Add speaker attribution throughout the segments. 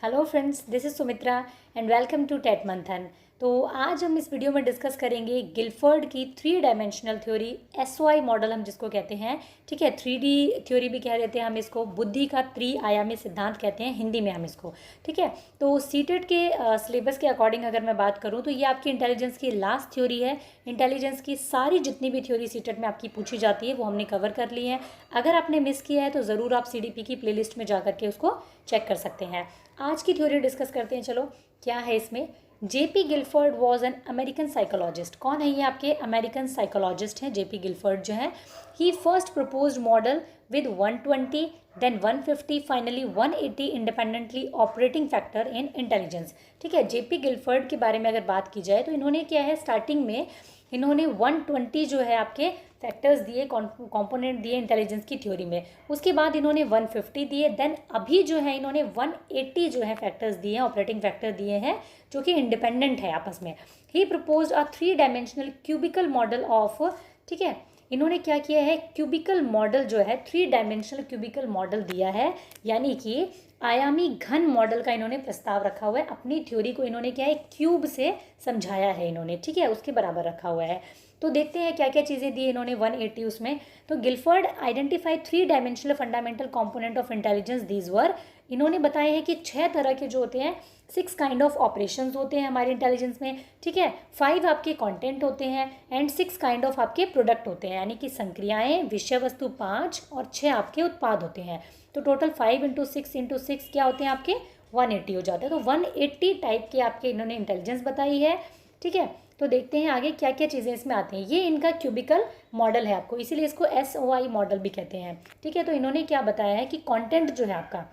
Speaker 1: Hello friends, this is Sumitra and welcome to TET Manthan. तो आज हम इस वीडियो में डिस्कस करेंगे गिलफर्ड की three dimensional theory, SOI model हम जिसको कहते हैं। ठीक है, थ्री डी थ्योरी भी कह देते हैं हम इसको, बुद्धि का त्रिआयामी सिद्धांत कहते हैं हिंदी में हम इसको। ठीक है, तो सीटेट के सिलेबस के अकॉर्डिंग अगर मैं बात करूँ तो ये आपकी इंटेलिजेंस की लास्ट थ्योरी है। इंटेलिजेंस की सारी जितनी भी थ्योरी सीटेट में आपकी पूछी जाती है वो हमने कवर कर ली है। अगर आपने मिस किया है तो ज़रूर आप सीडीपी की प्लेलिस्ट में जा करके उसको चेक कर सकते हैं। आज की थ्योरी डिस्कस करते हैं। चलो, क्या है इसमें? J P Guilford was an American psychologist. कौन है ये? आपके अमेरिकन साइकोलॉजिस्ट हैं जेपी गिलफर्ड जो है। He first proposed model with 120, then 150, finally 180 independently operating factor in intelligence. ठीक है, जेपी गिलफर्ड के बारे में अगर बात की जाए तो इन्होंने क्या है, स्टार्टिंग में इन्होंने 120 जो है आपके फैक्टर्स दिए, कंपोनेंट दिए इंटेलिजेंस की थ्योरी में। उसके बाद इन्होंने 150 दिए, देन अभी जो है इन्होंने 180 जो है फैक्टर्स दिए हैं, ऑपरेटिंग फैक्टर दिए हैं जो कि इंडिपेंडेंट है आपस में। He propose a three dimensional cubical model of, ठीक है, इन्होंने क्या किया है, क्यूबिकल मॉडल जो है, थ्री डायमेंशनल क्यूबिकल मॉडल दिया है, यानी कि आयामी घन मॉडल का इन्होंने प्रस्ताव रखा हुआ है। अपनी थ्योरी को इन्होंने क्या है, क्यूब से समझाया है इन्होंने। ठीक है, उसके बराबर रखा हुआ है। तो देखते हैं क्या क्या चीज़ें दी इन्होंने 180 उसमें। तो Gilford identify three dimensional fundamental component of intelligence. These were, इन्होंने बताया है कि 6 तरह के जो होते हैं, 6 काइंड ऑफ ऑपरेशंस होते हैं हमारे इंटेलिजेंस में। ठीक है, 5 आपके कंटेंट होते हैं एंड 6 काइंड ऑफ आपके प्रोडक्ट होते हैं, यानी कि संक्रियाएं, विषय वस्तु 5 और 6 आपके उत्पाद होते हैं। तो टोटल 5 इंटू 6 क्या होते हैं आपके, 180 हो जाते हैं। तो 180 टाइप के आपके इन्होंने इंटेलिजेंस बताई है। ठीक है, तो देखते हैं आगे क्या क्या चीज़ें इसमें आती हैं। ये इनका क्यूबिकल मॉडल है आपको, इसीलिए इसको एसओआई मॉडल भी कहते हैं। ठीक है, तो इन्होंने क्या बताया है कि कंटेंट जो है आपका,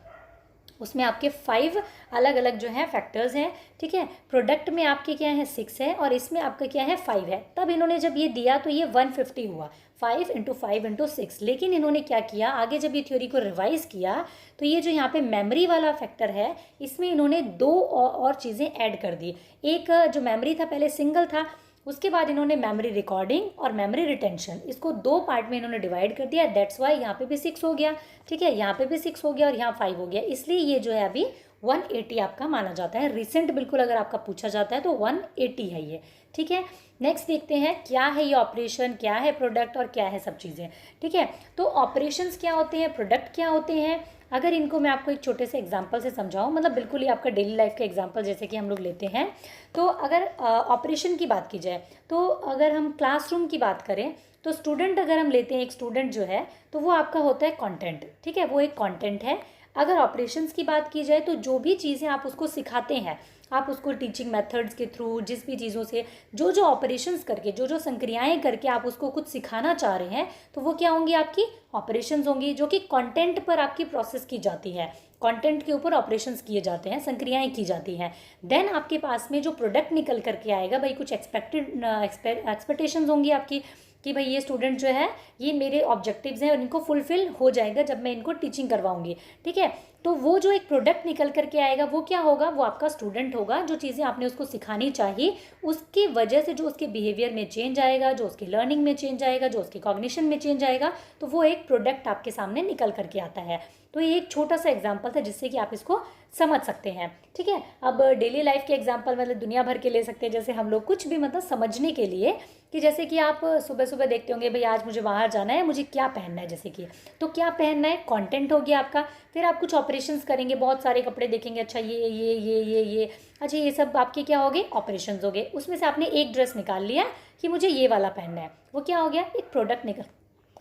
Speaker 1: उसमें आपके 5 अलग अलग जो है फैक्टर्स हैं। ठीक है, प्रोडक्ट में आपके क्या है, 6 है, और इसमें आपका क्या है, 5 है। तब इन्होंने जब ये दिया तो ये 150 हुआ, 5 इंटू 5 इंटू 6। लेकिन इन्होंने क्या किया, आगे जब ये थ्योरी को रिवाइज किया तो ये जो यहाँ पे मेमोरी वाला फैक्टर है, इसमें इन्होंने 2 और चीज़ें ऐड कर दी। एक जो मेमोरी था, पहले सिंगल था, उसके बाद इन्होंने मेमोरी रिकॉर्डिंग और मेमोरी रिटेंशन, इसको 2 पार्ट में इन्होंने डिवाइड कर दिया। दैट्स वाई यहाँ पे भी 6 हो गया। ठीक है, यहाँ पे भी 6 हो गया और यहाँ 5 हो गया, इसलिए ये जो है अभी 180 आपका माना जाता है। रिसेंट बिल्कुल अगर आपका पूछा जाता है तो 180 है ये। ठीक है, नेक्स्ट देखते हैं क्या है ये ऑपरेशन, क्या है प्रोडक्ट और क्या है सब चीज़ें। ठीक है, तो ऑपरेशंस क्या होते हैं, प्रोडक्ट क्या होते हैं, अगर इनको मैं आपको एक छोटे से एग्जांपल से समझाऊं, मतलब बिल्कुल ही आपका डेली लाइफ के एग्जांपल जैसे कि हम लोग लेते हैं। तो अगर ऑपरेशन की बात की जाए, तो अगर हम क्लासरूम की बात करें तो स्टूडेंट अगर हम लेते हैं, एक स्टूडेंट जो है तो वो आपका होता है कंटेंट। ठीक है, वो एक कंटेंट है। अगर ऑपरेशंस की बात की जाए तो जो भी चीज़ें आप उसको सिखाते हैं, आप उसको टीचिंग मेथड्स के थ्रू, जिस भी चीज़ों से जो जो ऑपरेशंस करके, जो जो संक्रियाएं करके आप उसको कुछ सिखाना चाह रहे हैं, तो वो क्या होंगी, आपकी ऑपरेशंस होंगी, जो कि कंटेंट पर आपकी प्रोसेस की जाती है। कंटेंट के ऊपर ऑपरेशंस किए जाते हैं, संक्रियाएं की जाती हैं। देन आपके पास में जो प्रोडक्ट निकल करके आएगा भाई, कुछ एक्सपेक्टेशंस होंगी आपकी कि भाई ये स्टूडेंट जो है, ये मेरे ऑब्जेक्टिव्स हैं और इनको फुलफिल हो जाएगा जब मैं इनको टीचिंग करवाऊंगी। ठीक है, तो वो जो एक प्रोडक्ट निकल करके आएगा वो क्या होगा, वो आपका स्टूडेंट होगा। जो चीज़ें आपने उसको सिखानी चाहिए, उसकी वजह से जो उसके बिहेवियर में चेंज आएगा, जो उसकी लर्निंग में चेंज आएगा, जो उसके कॉग्निशन में चेंज आएगा, तो वो एक प्रोडक्ट आपके सामने निकल करके आता है। तो ये एक छोटा सा एग्जाम्पल था जिससे कि आप इसको समझ सकते हैं। ठीक है, अब डेली लाइफ के एग्जाम्पल मतलब दुनिया भर के ले सकते हैं, जैसे हम लोग कुछ भी मतलब समझने के लिए, कि जैसे कि आप सुबह सुबह देखते होंगे, भाई आज मुझे बाहर जाना है, मुझे क्या पहनना है, जैसे कि, तो क्या पहनना है, कंटेंट हो गया आपका। फिर आप कुछ ऑपरेशंस करेंगे, बहुत सारे कपड़े देखेंगे, अच्छा ये, अच्छा ये सब आपके क्या हो गए, ऑपरेशंस हो गए। उसमें से आपने एक ड्रेस निकाल लिया कि मुझे ये वाला पहनना है, वो क्या हो गया, एक प्रोडक्ट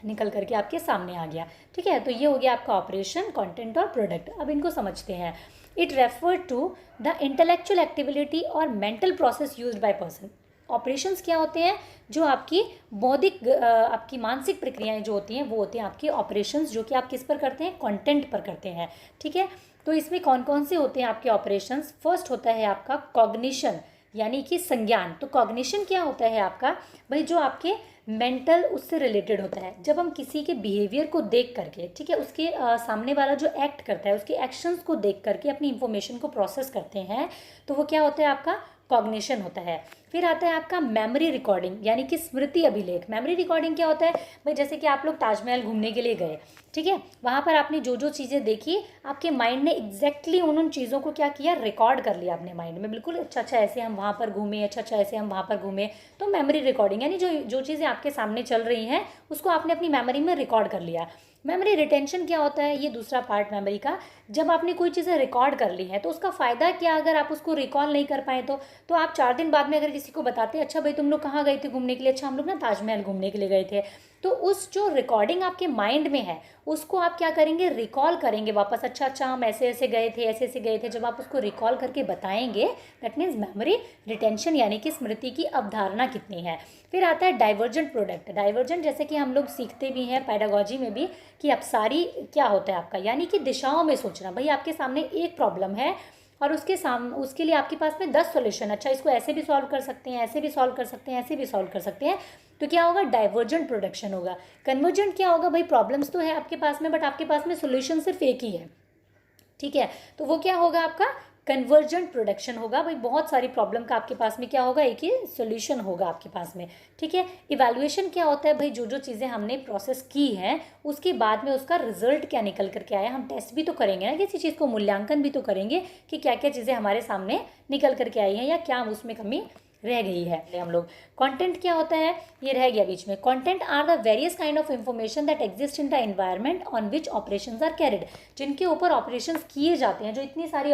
Speaker 1: निकल करके आपके सामने आ गया। ठीक है, तो ये हो गया आपका ऑपरेशन, कंटेंट और प्रोडक्ट। अब इनको समझते हैं। It refer to the intellectual activity और mental process used by person. Operations क्या होते हैं, जो आपकी बौद्धिक आपकी मानसिक प्रक्रियाएं जो होती हैं वो होती हैं आपकी ऑपरेशंस, जो कि आप किस पर करते हैं, कंटेंट पर करते हैं। ठीक है, तो इसमें कौन कौन से होते हैं आपके ऑपरेशंस। फर्स्ट होता है आपका कॉग्निशन, यानी कि संज्ञान। तो कॉग्निशन क्या होता है आपका, भाई जो आपके मेंटल उससे रिलेटेड होता है। जब हम किसी के बिहेवियर को देख करके, ठीक है, उसके सामने वाला जो एक्ट करता है, उसके एक्शंस को देख करके अपनी इंफॉर्मेशन को प्रोसेस करते हैं, तो वो क्या होता है, आपका कॉग्निशन होता है। फिर आता है आपका मेमोरी रिकॉर्डिंग यानी कि स्मृति अभिलेख। मेमोरी रिकॉर्डिंग क्या होता है भाई, जैसे कि आप लोग ताजमहल घूमने के लिए गए, ठीक है, वहाँ पर आपने जो जो चीज़ें देखी आपके माइंड ने एग्जैक्टली उन चीज़ों को क्या किया, रिकॉर्ड कर लिया अपने माइंड में, बिल्कुल अच्छा अच्छा ऐसे हम वहाँ पर घूमे, अच्छा अच्छा ऐसे हम वहाँ पर घूमे। तो मेमोरी रिकॉर्डिंग यानी जो जो चीज़ें आपके सामने चल रही हैं उसको आपने अपनी मेमोरी में रिकॉर्ड कर लिया। मेमोरी रिटेंशन क्या होता है, ये दूसरा पार्ट मेमोरी का। जब आपने कोई चीज़ें रिकॉर्ड कर ली हैं तो उसका फ़ायदा क्या, अगर आप उसको रिकॉल नहीं कर पाए तो आप 4 दिन बाद में अगर किसी को बताते हैं, अच्छा भाई तुम लोग कहाँ गए थे घूमने के लिए, अच्छा हम लोग ना ताजमहल घूमने के लिए गए थे, तो उस जो रिकॉर्डिंग आपके माइंड में है उसको आप क्या करेंगे, रिकॉल करेंगे वापस, अच्छा अच्छा हम ऐसे ऐसे गए थे, ऐसे ऐसे गए थे। जब आप उसको रिकॉल करके बताएंगे, दैट मीन्स मेमोरी रिटेंशन यानी कि स्मृति की अवधारणा कितनी है। फिर आता है डाइवर्जेंट प्रोडक्ट। डाइवर्जेंट जैसे कि हम लोग सीखते भी हैं पैडागॉजी में भी कि अपसारी क्या होता है आपका, यानी कि दिशाओं में सोचना। भाई आपके सामने एक प्रॉब्लम है और उसके लिए आपके पास में 10 सॉल्यूशन, अच्छा इसको ऐसे भी सॉल्व कर सकते हैं, ऐसे भी सॉल्व कर सकते हैं, ऐसे भी सॉल्व कर सकते हैं, तो क्या होगा, डाइवर्जेंट प्रोडक्शन होगा। कन्वर्जेंट क्या होगा, भाई प्रॉब्लम्स तो है आपके पास में बट आपके पास में सोल्यूशन सिर्फ एक ही है, ठीक है, तो वो क्या होगा, आपका कन्वर्जेंट प्रोडक्शन होगा। भाई बहुत सारी प्रॉब्लम का आपके पास में क्या होगा, एक ही सोल्यूशन होगा आपके पास में, ठीक है। इवैल्यूएशन क्या होता है, भाई जो जो चीज़ें हमने प्रोसेस की हैं उसके बाद में उसका रिजल्ट क्या निकल करके आया, हम टेस्ट भी तो करेंगे ना किसी चीज़ को, मूल्यांकन भी तो करेंगे कि क्या क्या चीज़ें हमारे सामने निकल करके आई हैं या क्या उसमें कमी रह गई है हम लोग। कंटेंट क्या होता है, ये रह गया बीच में। Content are the various kind of information that exist in the environment on which operations are carried, जिनके ऊपर ऑपरेशंस किए जाते हैं, जो इतनी सारी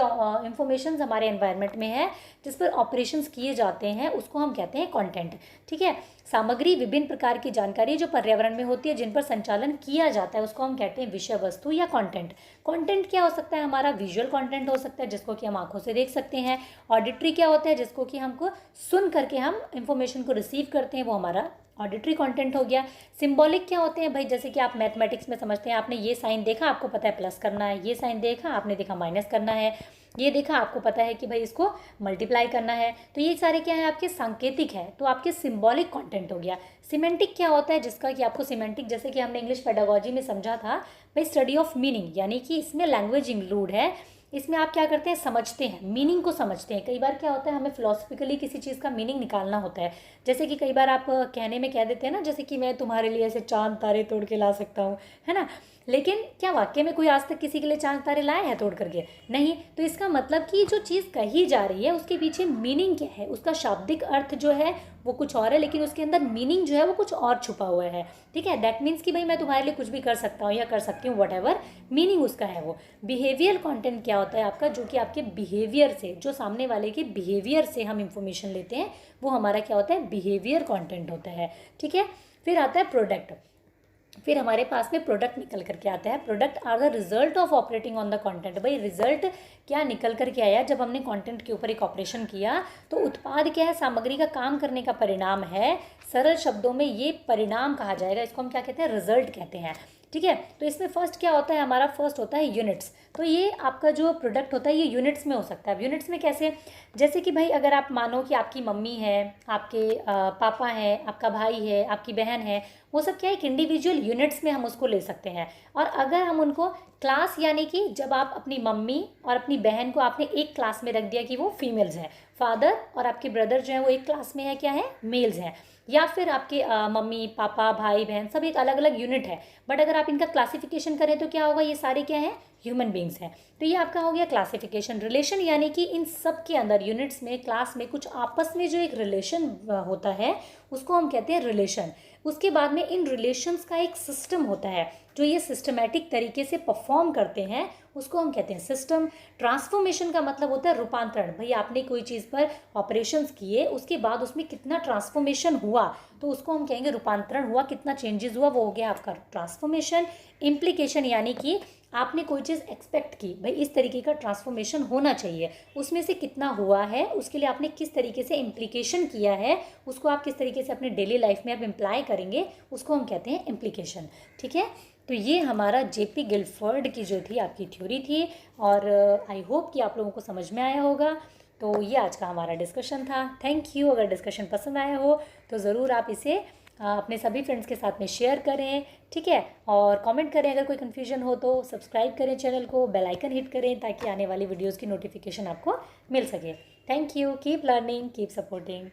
Speaker 1: इंफॉर्मेशन हमारे एनवायरनमेंट में है जिस पर ऑपरेशंस किए जाते हैं उसको हम कहते हैं कंटेंट, ठीक है। सामग्री विभिन्न प्रकार की जानकारी जो पर्यावरण में होती है जिन पर संचालन किया जाता है उसको हम कहते हैं विषय वस्तु या कंटेंट। कंटेंट क्या हो सकता है हमारा, विजुअल कंटेंट हो सकता है जिसको कि हम आंखों से देख सकते हैं। ऑडिटरी क्या होता है, जिसको कि हमको सुन करके हम इंफॉर्मेशन को रिसीव करते हैं, वो हमारा ऑडिटरी कंटेंट हो गया। सिंबॉलिक क्या होते हैं भाई, जैसे कि आप मैथमेटिक्स में समझते हैं, आपने ये साइन देखा आपको पता है प्लस करना है, ये साइन देखा आपने देखा माइनस करना है, ये देखा आपको पता है कि भाई इसको मल्टीप्लाई करना है, तो ये सारे क्या है आपके सांकेतिक है, तो आपके सिंबॉलिक कंटेंट हो गया। सिमेंटिक क्या होता है, जिसका कि आपको सिमेंटिक जैसे कि हमने इंग्लिश पेडागॉजी में समझा था भाई स्टडी ऑफ मीनिंग, यानी कि इसमें लैंग्वेज इंक्लूड है, इसमें आप क्या करते हैं, समझते हैं, मीनिंग को समझते हैं। कई बार क्या होता है हमें फिलोसफिकली किसी चीज़ का मीनिंग निकालना होता है, जैसे कि कई बार आप कहने में कह देते हैं ना, जैसे कि मैं तुम्हारे लिए ऐसे चांद तारे तोड़ के ला सकता हूँ, है ना, लेकिन क्या वाकई में कोई आज तक किसी के लिए चांद तारे लाए हैं तोड़ करके, नहीं। तो इसका मतलब कि जो चीज़ कही जा रही है उसके पीछे मीनिंग क्या है, उसका शाब्दिक अर्थ जो है वो कुछ और है, लेकिन उसके अंदर मीनिंग जो है वो कुछ और छुपा हुआ है, ठीक है। दैट मीन्स कि भाई मैं तुम्हारे लिए कुछ भी कर सकता हूँ या कर सकती हूँ, वट एवर मीनिंग उसका है वो। बिहेवियर कंटेंट क्या होता है आपका, जो कि आपके बिहेवियर से, जो सामने वाले के बिहेवियर से हम इंफॉर्मेशन लेते हैं, वो हमारा क्या होता है, बिहेवियर कंटेंट होता है, ठीक है। फिर आता है प्रोडक्ट। फिर हमारे पास में प्रोडक्ट निकल करके आता है। Product are the result of operating on the content. भाई रिजल्ट क्या निकल करके आया, जब हमने कंटेंट के ऊपर एक ऑपरेशन किया तो उत्पाद क्या है, सामग्री का काम करने का परिणाम है। सरल शब्दों में ये परिणाम कहा जाएगा, इसको हम क्या कहते हैं, रिजल्ट कहते हैं, ठीक है। तो इसमें फर्स्ट क्या होता है हमारा, फर्स्ट होता है यूनिट्स। तो ये आपका जो प्रोडक्ट होता है ये यूनिट्स में हो सकता है। यूनिट्स में कैसे, जैसे कि भाई अगर आप मानो कि आपकी मम्मी है, आपके पापा हैं, आपका भाई है, आपकी बहन है, वो सब क्या है, एक इंडिविजुअल यूनिट्स में हम उसको ले सकते हैं। और अगर हम उनको क्लास, यानी कि जब आप अपनी मम्मी और अपनी बहन को आपने एक क्लास में रख दिया कि वो फीमेल्स हैं, फादर और आपके ब्रदर जो हैं वो एक क्लास में है, क्या है, मेल्स हैं, या फिर आपके मम्मी पापा भाई बहन सब एक अलग अलग यूनिट है, बट अगर आप इनका क्लासिफिकेशन करें तो क्या होगा, ये सारे क्या हैं, ह्यूमन बींग्स हैं। तो ये आपका हो गया क्लासिफिकेशन। रिलेशन यानी कि इन सब के अंदर यूनिट्स में, क्लास में कुछ आपस में जो एक रिलेशन होता है उसको हम कहते हैं रिलेशन। उसके बाद में इन रिलेशंस का एक सिस्टम होता है जो ये सिस्टमैटिक तरीके से परफॉर्म करते हैं, उसको हम कहते हैं सिस्टम। ट्रांसफॉर्मेशन का मतलब होता है रूपांतरण। भाई आपने कोई चीज़ पर ऑपरेशंस किए, उसके बाद उसमें कितना ट्रांसफॉर्मेशन हुआ तो उसको हम कहेंगे रूपांतरण हुआ, कितना चेंजेस हुआ, वो हो गया आपका ट्रांसफॉर्मेशन। इम्प्लीकेशन यानी कि आपने कोई चीज़ एक्सपेक्ट की, भाई इस तरीके का ट्रांसफॉर्मेशन होना चाहिए, उसमें से कितना हुआ है, उसके लिए आपने किस तरीके से इम्प्लीकेशन किया है, उसको आप किस तरीके से अपने डेली लाइफ में आप इम्प्लाई करेंगे, उसको हम कहते हैं इम्प्लीकेशन, ठीक है। तो ये हमारा जेपी गिलफर्ड की जो थी आपकी थ्योरी थी, और आई होप कि आप लोगों को समझ में आया होगा। तो ये आज का हमारा डिस्कशन था। Thank you. अगर डिस्कशन पसंद आया हो तो ज़रूर आप इसे अपने सभी फ्रेंड्स के साथ में शेयर करें, ठीक है, और कमेंट करें। अगर कोई कन्फ्यूजन हो तो सब्सक्राइब करें चैनल को, बेल आइकन हिट करें ताकि आने वाली वीडियोज़ की नोटिफिकेशन आपको मिल सके। Thank you. Keep learning, keep supporting.